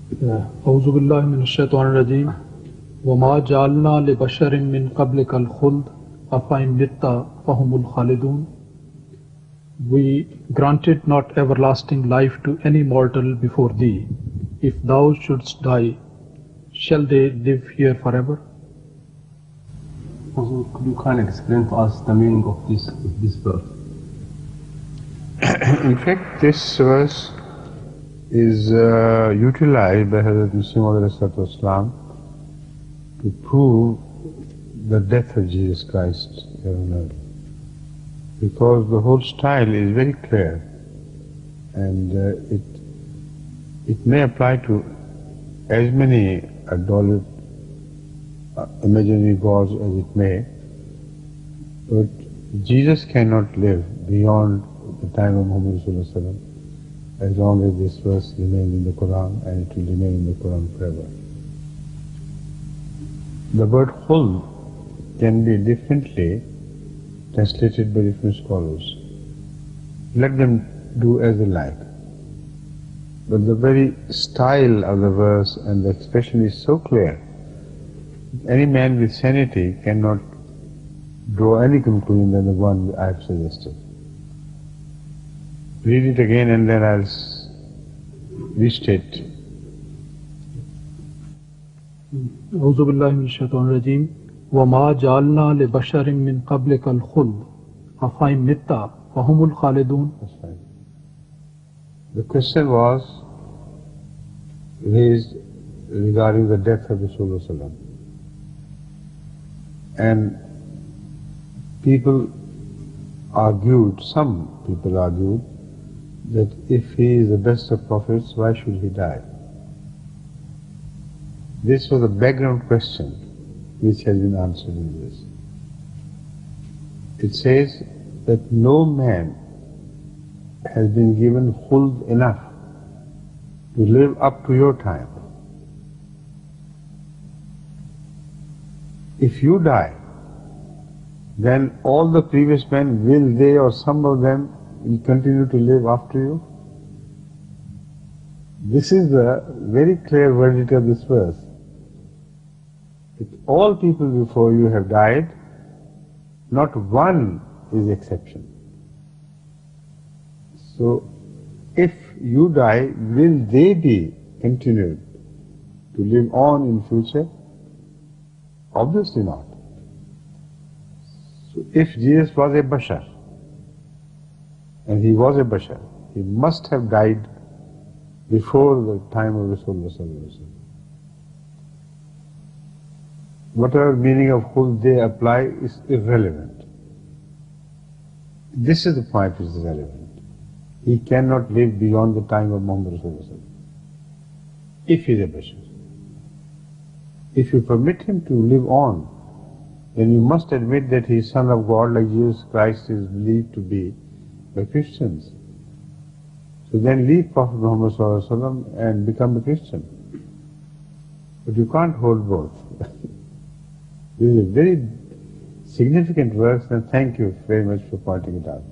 اعوذ باللہ من الشیطان الرجیم وما جعلنا لبشر من قبلک الخلد افإن مت فهم الخالدون. We granted not everlasting life to any mortal before thee. If thou shouldst die, shall they live here forever? Also, you can explain to us the meaning of this verse? In fact, this verse is utilized by Hazrat Muslim to prove the death of Jesus Christ here on earth. Because the whole style is very clear, and it may apply to as many imaginary gods as it may, but Jesus cannot live beyond the time of Muhammad as long as this verse remains in the Quran, and it will remain in the Quran forever. The word khuld can be differently translated by different scholars. Let them do as they like. But the very style of the verse and the expression is so clear, any man with sanity cannot draw any conclusion than the one I have suggested. Read it again and then I'll restate. اعوذ باللہ من الشیطان الرجیم وما جعلنا لبشر من قبلک الخلد افإن مت فهم الخالدون. The question was raised regarding the death of Rasulullah, and some people argued that if he is the best of prophets, why should he die? This was a background question which has been answered in this. It says that no man has been given khuld enough to live up to your time. If you die, then all the previous men, will they or some of them will continue to live after you? This is the very clear verdict of this verse. If all people before you have died, not one is exception. So, if you die, will they be continued to live on in future? Obviously not. So, if Jesus was a bashar, and he was a bashar, he must have died before the time of Rasulullah. Whatever meaning of khuld they apply is irrelevant. This is the point which is relevant. He cannot live beyond the time of Muhammad Rasulullah if he is a bashar. If you permit him to live on, then you must admit that he is Son of God, like Jesus Christ is believed to be by Christians. So then leave Prophet Muhammad ﷺ and become a Christian. But you can't hold both. This is a very significant verse, and thank you very much for pointing it out.